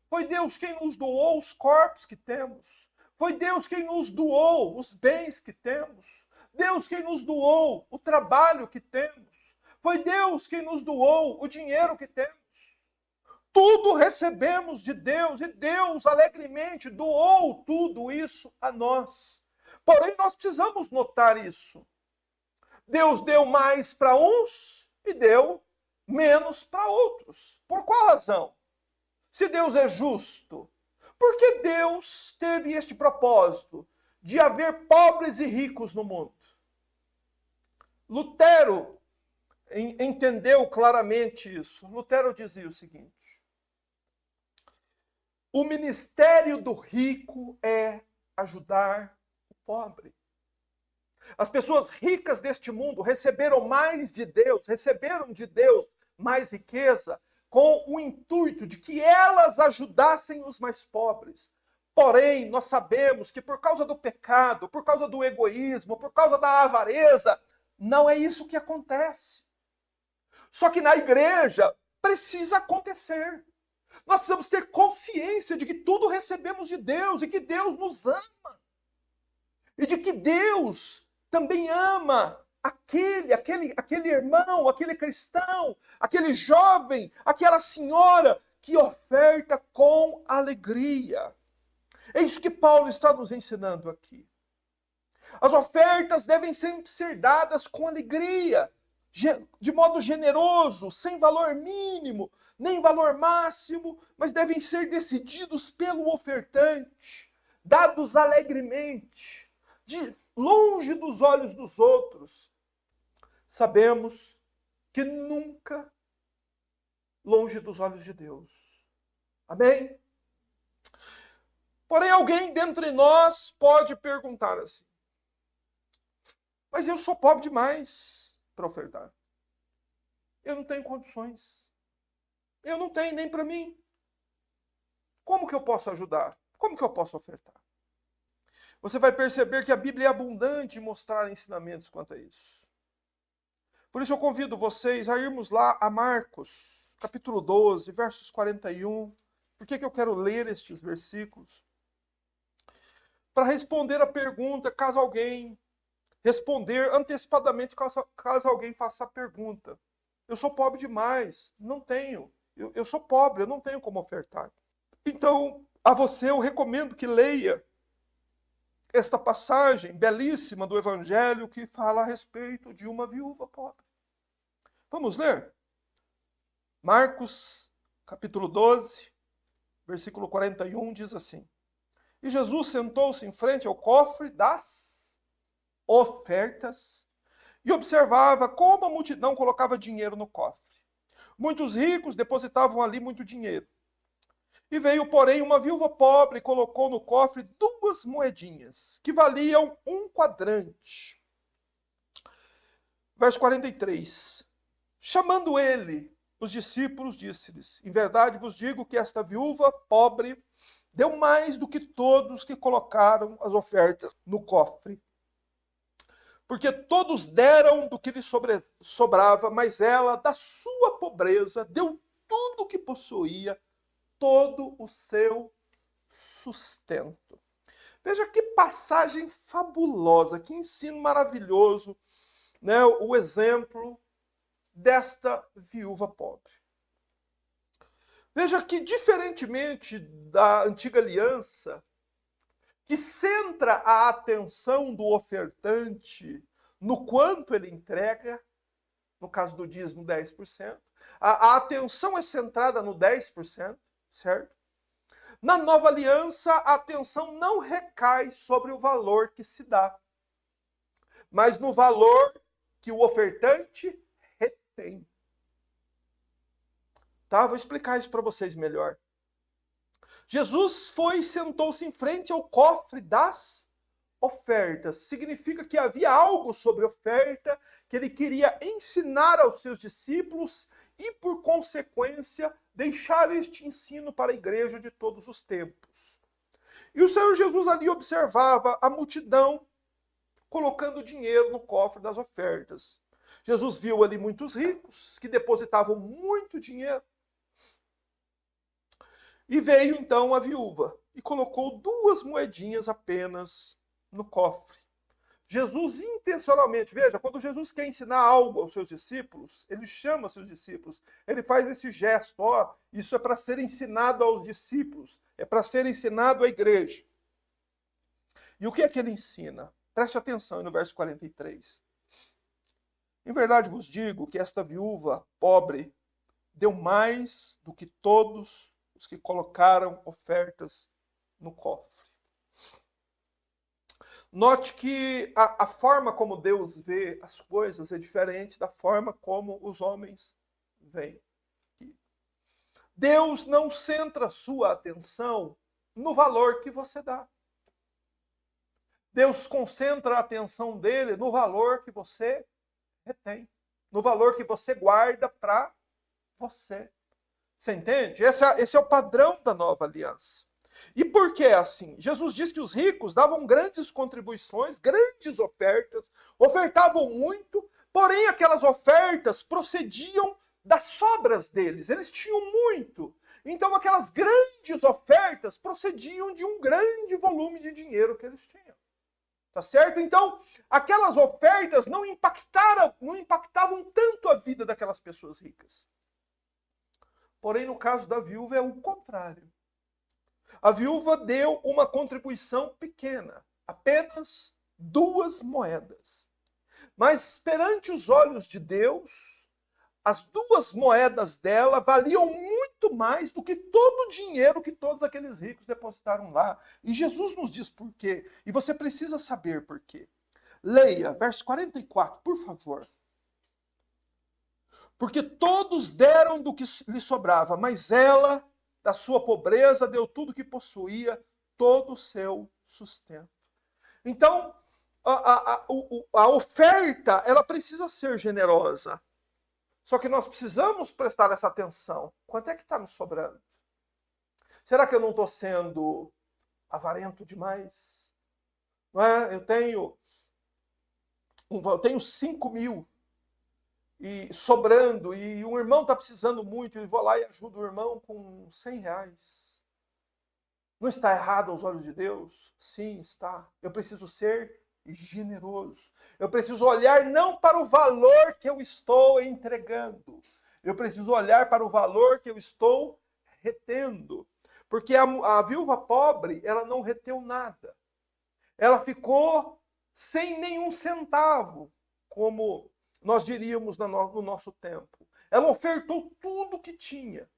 S1: Foi Deus quem nos doou os corpos que temos. Foi Deus quem nos doou os bens que temos. Deus quem nos doou o trabalho que temos. Foi Deus quem nos doou o dinheiro que temos. Tudo recebemos de Deus e Deus alegremente doou tudo isso a nós. Porém, nós precisamos notar isso. Deus deu mais para uns e deu menos para outros. Por qual razão? Se Deus é justo, por que Deus teve este propósito de haver pobres e ricos no mundo? Lutero entendeu claramente isso. Lutero dizia o seguinte: o ministério do rico é ajudar o pobre. As pessoas ricas deste mundo receberam mais de Deus, receberam de Deus mais riqueza, com o intuito de que elas ajudassem os mais pobres. Porém, nós sabemos que por causa do pecado, por causa do egoísmo, por causa da avareza, não é isso que acontece. Só que na igreja precisa acontecer. Nós precisamos ter consciência de que tudo recebemos de Deus e que Deus nos ama. E de que Deus também ama aquele irmão, aquele cristão, aquele jovem, aquela senhora que oferta com alegria. É isso que Paulo está nos ensinando aqui. As ofertas devem sempre ser dadas com alegria, de modo generoso, sem valor mínimo, nem valor máximo, mas devem ser decididos pelo ofertante, dados alegremente, longe dos olhos dos outros. Sabemos que nunca longe dos olhos de Deus. Amém? Porém, alguém dentre nós pode perguntar assim: mas eu sou pobre demais para ofertar. Eu não tenho condições. Eu não tenho nem para mim. Como que eu posso ajudar? Como que eu posso ofertar? Você vai perceber que a Bíblia é abundante em mostrar ensinamentos quanto a isso. Por isso eu convido vocês a irmos lá a Marcos, capítulo 12, versos 41. Por que eu quero ler estes versículos? Para responder a pergunta, caso alguém responder antecipadamente, caso alguém faça a pergunta. Eu sou pobre demais, não tenho. Eu sou pobre, eu não tenho como ofertar. Então, a você eu recomendo que leia esta passagem belíssima do Evangelho que fala a respeito de uma viúva pobre. Vamos ler? Marcos, capítulo 12, versículo 41, diz assim: E Jesus sentou-se em frente ao cofre das ofertas e observava como a multidão colocava dinheiro no cofre. Muitos ricos depositavam ali muito dinheiro. E veio, porém, uma viúva pobre e colocou no cofre 2 moedinhas, que valiam 1 quadrante. Verso 43. Chamando ele os discípulos, disse-lhes: Em verdade vos digo que esta viúva pobre deu mais do que todos que colocaram as ofertas no cofre. Porque todos deram do que lhe sobrava, mas ela, da sua pobreza, deu tudo o que possuía, todo o seu sustento. Veja que passagem fabulosa, que ensino maravilhoso, né? O exemplo desta viúva pobre. Veja que, diferentemente da antiga aliança, que centra a atenção do ofertante no quanto ele entrega, no caso do dízimo 10%, a atenção é centrada no 10%, certo? Na nova aliança, a atenção não recai sobre o valor que se dá, mas no valor que o ofertante retém. Tá? Vou explicar isso para vocês melhor. Jesus foi e sentou-se em frente ao cofre das ofertas. Significa que havia algo sobre oferta que ele queria ensinar aos seus discípulos e, por consequência, deixar este ensino para a igreja de todos os tempos. E o Senhor Jesus ali observava a multidão colocando dinheiro no cofre das ofertas. Jesus viu ali muitos ricos que depositavam muito dinheiro. E veio então a viúva e colocou 2 moedinhas apenas no cofre. Jesus intencionalmente, veja, quando Jesus quer ensinar algo aos seus discípulos, ele chama seus discípulos, ele faz esse gesto, ó, isso é para ser ensinado aos discípulos, é para ser ensinado à igreja. E o que é que ele ensina? Preste atenção no verso 43. Em verdade vos digo que esta viúva pobre deu mais do que todos os que colocaram ofertas no cofre. Note que a forma como Deus vê as coisas é diferente da forma como os homens veem. Deus não centra sua atenção no valor que você dá. Deus concentra a atenção dele no valor que você retém, no valor que você guarda para você. Você entende? Esse é o padrão da nova aliança. E por que é assim? Jesus diz que os ricos davam grandes contribuições, grandes ofertas, ofertavam muito, porém aquelas ofertas procediam das sobras deles, eles tinham muito. Então aquelas grandes ofertas procediam de um grande volume de dinheiro que eles tinham. Tá certo? Então, aquelas ofertas não impactavam tanto a vida daquelas pessoas ricas. Porém, no caso da viúva é o contrário. A viúva deu uma contribuição pequena, apenas 2 moedas. Mas perante os olhos de Deus, as 2 moedas dela valiam muito mais do que todo o dinheiro que todos aqueles ricos depositaram lá. E Jesus nos diz por quê. E você precisa saber por quê. Leia, verso 44, por favor. Porque todos deram do que lhe sobrava, mas ela, da sua pobreza, deu tudo que possuía, todo o seu sustento. Então, a oferta, ela precisa ser generosa. Só que nós precisamos prestar essa atenção. Quanto é que está me sobrando? Será que eu não estou sendo avarento demais? Não é? Eu tenho 5.000 e sobrando, e um irmão está precisando muito, e vou lá e ajudo o irmão com R$100. Não está errado aos olhos de Deus? Sim, está. Eu preciso ser generoso. Eu preciso olhar não para o valor que eu estou entregando. Eu preciso olhar para o valor que eu estou retendo. Porque a viúva pobre, ela não reteu nada. Ela ficou sem nenhum centavo, como nós diríamos no nosso tempo. Ela ofertou tudo que tinha.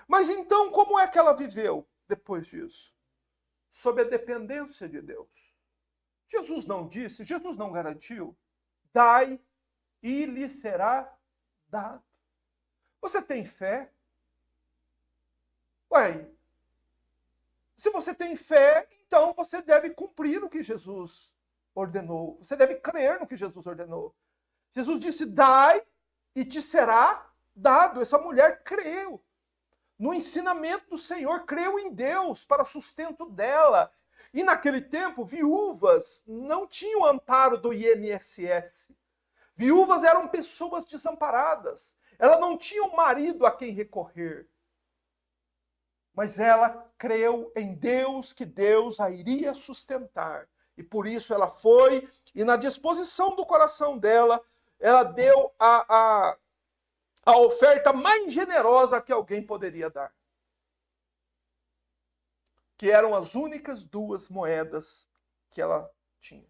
S1: Mas então, como é que ela viveu depois disso? Sob a dependência de Deus. Jesus não disse, Jesus não garantiu, dai e lhe será dado. Você tem fé? Ué, se você tem fé, então você deve cumprir o que Jesus ordenou. Você deve crer no que Jesus ordenou. Jesus disse, dai e te será dado. Essa mulher creu no ensinamento do Senhor, creu em Deus para sustento dela. E naquele tempo, viúvas não tinham amparo do INSS. Viúvas eram pessoas desamparadas. Ela não tinha um marido a quem recorrer. Mas ela creu em Deus, que Deus a iria sustentar. E por isso ela foi, e na disposição do coração dela, ela deu a oferta mais generosa que alguém poderia dar. Que eram as únicas 2 moedas que ela tinha.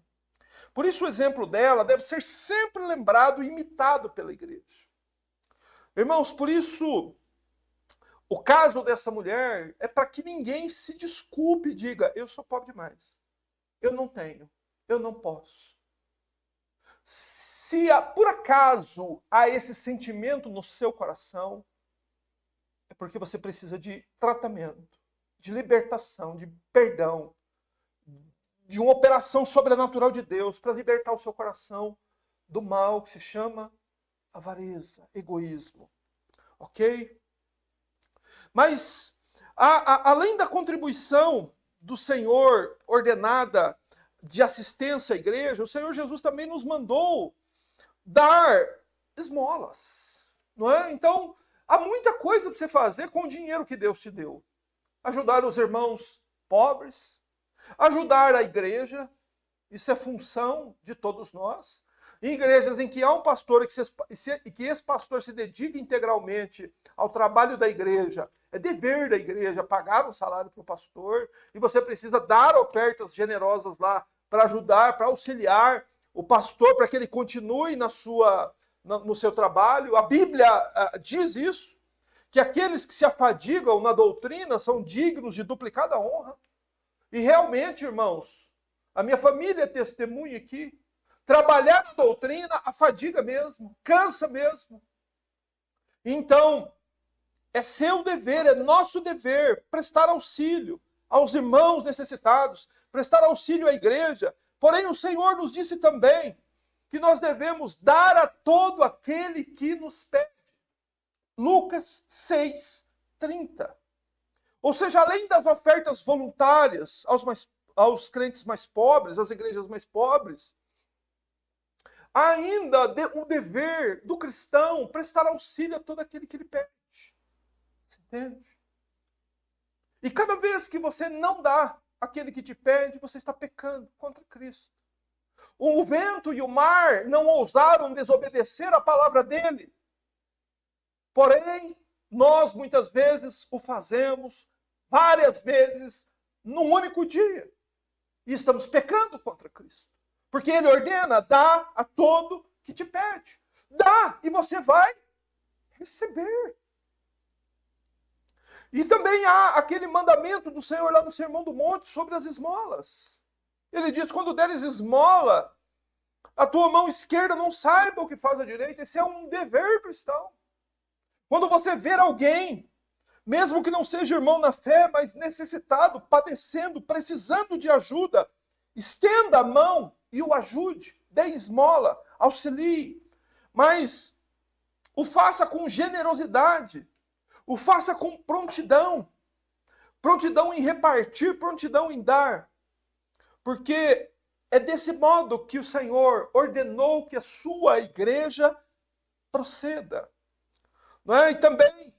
S1: Por isso o exemplo dela deve ser sempre lembrado e imitado pela igreja. Irmãos, por isso o caso dessa mulher é para que ninguém se desculpe e diga, eu sou pobre demais, eu não tenho, eu não posso. Se por acaso há esse sentimento no seu coração, é porque você precisa de tratamento, de libertação, de perdão, de uma operação sobrenatural de Deus para libertar o seu coração do mal que se chama avareza, egoísmo. Ok? Mas, além da contribuição do Senhor ordenada de assistência à igreja, o Senhor Jesus também nos mandou dar esmolas, não é? Então, há muita coisa para você fazer com o dinheiro que Deus te deu. Ajudar os irmãos pobres, ajudar a igreja, isso é função de todos nós. Em igrejas em que há um pastor e que esse pastor se dedica integralmente ao trabalho da igreja, é dever da igreja pagar um salário para o pastor, e você precisa dar ofertas generosas lá para ajudar, para auxiliar o pastor, para que ele continue no seu trabalho. A Bíblia diz isso, que aqueles que se afadigam na doutrina são dignos de duplicada honra. E realmente, irmãos, a minha família é testemunha aqui. Trabalhar na doutrina afadiga mesmo, cansa mesmo. Então, é seu dever, é nosso dever prestar auxílio aos irmãos necessitados, prestar auxílio à igreja. Porém, o Senhor nos disse também que nós devemos dar a todo aquele que nos pede. Lucas 6:30. Ou seja, além das ofertas voluntárias aos crentes mais pobres, às igrejas mais pobres, há ainda o dever do cristão prestar auxílio a todo aquele que lhe pede. Você entende? E cada vez que você não dá àquele que te pede, você está pecando contra Cristo. O vento e o mar não ousaram desobedecer a palavra dele. Porém, nós muitas vezes o fazemos, várias vezes, num único dia. E estamos pecando contra Cristo. Porque ele ordena, dá a todo que te pede. Dá, e você vai receber. E também há aquele mandamento do Senhor lá no Sermão do Monte sobre as esmolas. Ele diz, quando deres esmola, a tua mão esquerda não saiba o que faz a direita. Esse é um dever cristão. Quando você ver alguém, mesmo que não seja irmão na fé, mas necessitado, padecendo, precisando de ajuda, estenda a mão e o ajude, dê esmola, auxilie. Mas o faça com generosidade, o faça com prontidão. Prontidão em repartir, prontidão em dar. Porque é desse modo que o Senhor ordenou que a sua igreja proceda. Não é? E também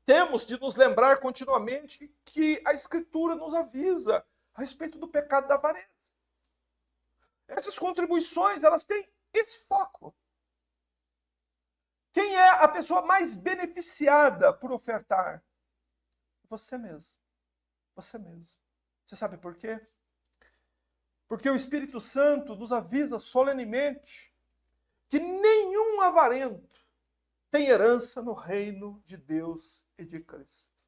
S1: temos de nos lembrar continuamente que a Escritura nos avisa a respeito do pecado da avareza. Essas contribuições, elas têm esse foco. Quem é a pessoa mais beneficiada por ofertar? Você mesmo. Você mesmo. Você sabe por quê? Porque o Espírito Santo nos avisa solenemente que nenhum avarento tem herança no reino de Deus e de Cristo.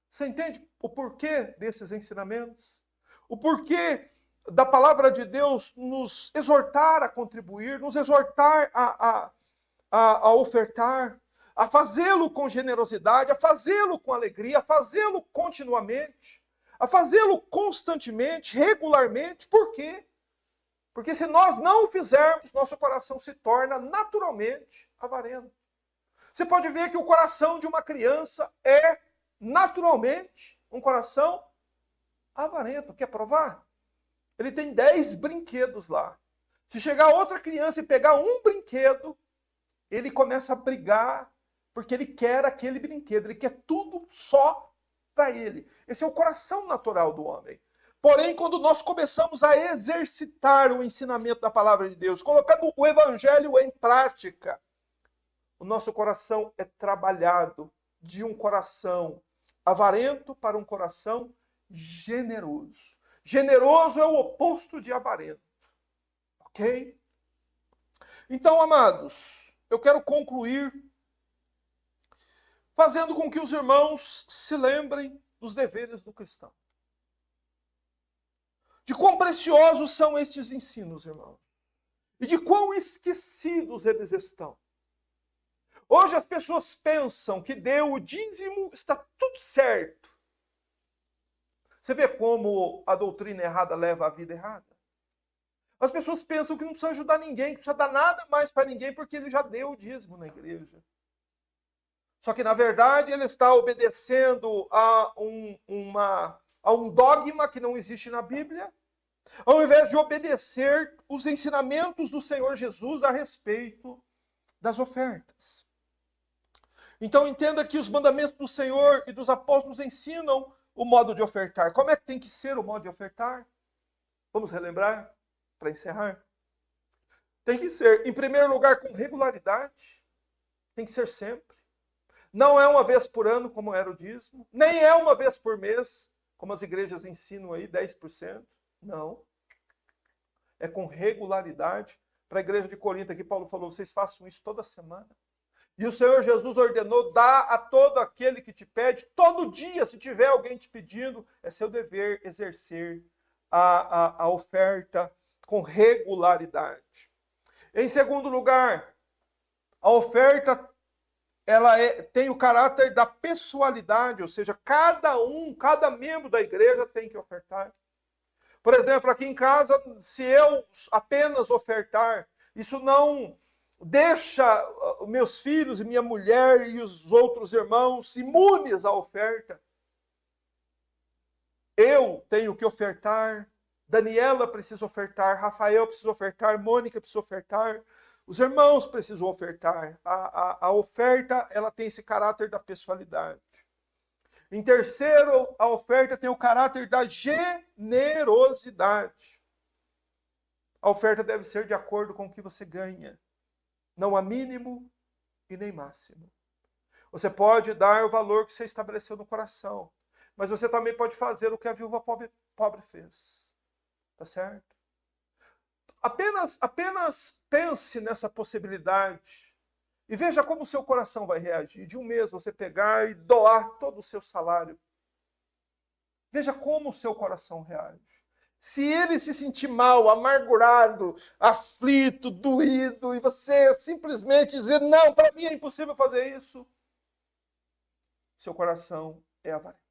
S1: Você entende o porquê desses ensinamentos? O porquê da palavra de Deus nos exortar a contribuir, nos exortar a ofertar, a fazê-lo com generosidade, a fazê-lo com alegria, a fazê-lo continuamente, a fazê-lo constantemente, regularmente. Por quê? Porque se nós não o fizermos, nosso coração se torna naturalmente avarento. Você pode ver que o coração de uma criança é naturalmente um coração avarento. Quer provar? Ele tem 10 brinquedos lá. Se chegar outra criança e pegar um brinquedo, ele começa a brigar porque ele quer aquele brinquedo. Ele quer tudo só para ele. Esse é o coração natural do homem. Porém, quando nós começamos a exercitar o ensinamento da palavra de Deus, colocando o evangelho em prática, o nosso coração é trabalhado de um coração avarento para um coração generoso. Generoso é o oposto de avarento. Ok? Então, amados, eu quero concluir fazendo com que os irmãos se lembrem dos deveres do cristão. De quão preciosos são estes ensinos, irmãos. E de quão esquecidos eles estão. Hoje as pessoas pensam que deu o dízimo, está tudo certo. Você vê como a doutrina errada leva a vida errada? As pessoas pensam que não precisa ajudar ninguém, que não precisa dar nada mais para ninguém, porque ele já deu o dízimo na igreja. Só que, na verdade, ele está obedecendo a um dogma que não existe na Bíblia, ao invés de obedecer os ensinamentos do Senhor Jesus a respeito das ofertas. Então, entenda que os mandamentos do Senhor e dos apóstolos ensinam o modo de ofertar. Como é que tem que ser o modo de ofertar? Vamos relembrar, para encerrar. Tem que ser, em primeiro lugar, com regularidade. Tem que ser sempre. Não é uma vez por ano, como era o dízimo. Nem é uma vez por mês, como as igrejas ensinam aí, 10%. Não. É com regularidade. Para a igreja de Corinto, aqui Paulo falou, vocês façam isso toda semana. E o Senhor Jesus ordenou, dá a todo aquele que te pede, todo dia, se tiver alguém te pedindo, é seu dever exercer a oferta com regularidade. Em segundo lugar, a oferta tem o caráter da pessoalidade, ou seja, cada membro da igreja tem que ofertar. Por exemplo, aqui em casa, se eu apenas ofertar, isso não deixa os meus filhos e minha mulher e os outros irmãos imunes à oferta. Eu tenho que ofertar, Daniela precisa ofertar, Rafael precisa ofertar, Mônica precisa ofertar, os irmãos precisam ofertar. A oferta, ela tem esse caráter da pessoalidade. Em terceiro, a oferta tem o caráter da generosidade. A oferta deve ser de acordo com o que você ganha. Não há mínimo e nem máximo. Você pode dar o valor que você estabeleceu no coração, mas você também pode fazer o que a viúva pobre fez. Tá certo? Apenas pense nessa possibilidade e veja como o seu coração vai reagir. De um mês você pegar e doar todo o seu salário. Veja como o seu coração reage. Se ele se sentir mal, amargurado, aflito, doído, e você simplesmente dizer, não, para mim é impossível fazer isso, seu coração é avarento.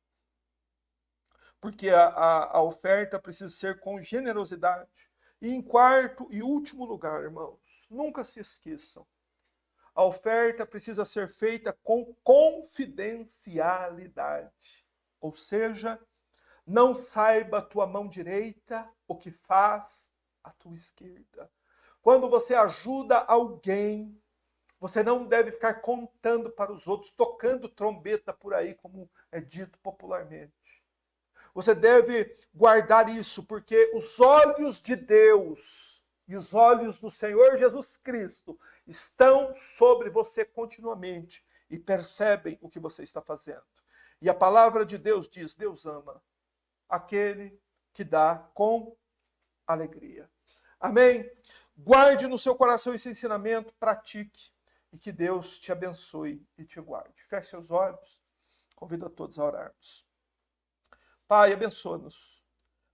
S1: Porque a oferta precisa ser com generosidade. E em quarto e último lugar, irmãos, nunca se esqueçam, a oferta precisa ser feita com confidencialidade. Ou seja, não saiba a tua mão direita o que faz a tua esquerda. Quando você ajuda alguém, você não deve ficar contando para os outros, tocando trombeta por aí, como é dito popularmente. Você deve guardar isso, porque os olhos de Deus e os olhos do Senhor Jesus Cristo estão sobre você continuamente e percebem o que você está fazendo. E a palavra de Deus diz, Deus ama aquele que dá com alegria. Amém? Guarde no seu coração esse ensinamento, pratique e que Deus te abençoe e te guarde. Feche seus olhos, convido a todos a orarmos. Pai, abençoa-nos,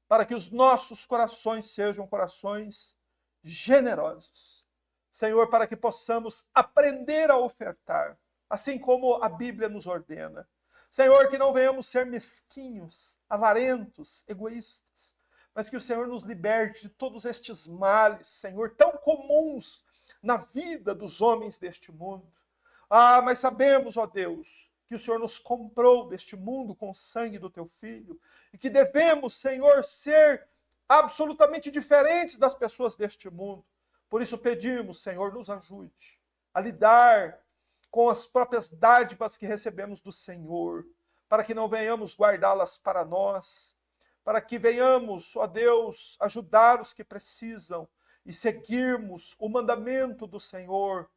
S1: para que os nossos corações sejam corações generosos. Senhor, para que possamos aprender a ofertar, assim como a Bíblia nos ordena. Senhor, que não venhamos ser mesquinhos, avarentos, egoístas, mas que o Senhor nos liberte de todos estes males, Senhor, tão comuns na vida dos homens deste mundo. Mas sabemos, ó Deus, que o Senhor nos comprou deste mundo com o sangue do teu Filho, e que devemos, Senhor, ser absolutamente diferentes das pessoas deste mundo. Por isso pedimos, Senhor, nos ajude a lidar com as próprias dádivas que recebemos do Senhor, para que não venhamos guardá-las para nós, para que venhamos, ó Deus, ajudar os que precisam e seguirmos o mandamento do Senhor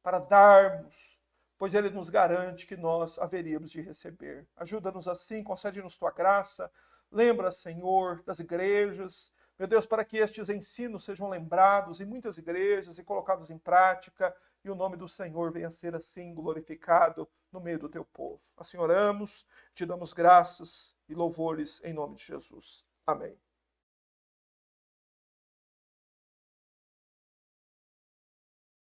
S1: para darmos, pois Ele nos garante que nós haveríamos de receber. Ajuda-nos assim, concede-nos tua graça. Lembra, Senhor, das igrejas, meu Deus, para que estes ensinos sejam lembrados em muitas igrejas e colocados em prática, e o nome do Senhor venha a ser assim glorificado no meio do teu povo. Assim oramos, te damos graças e louvores em nome de Jesus. Amém.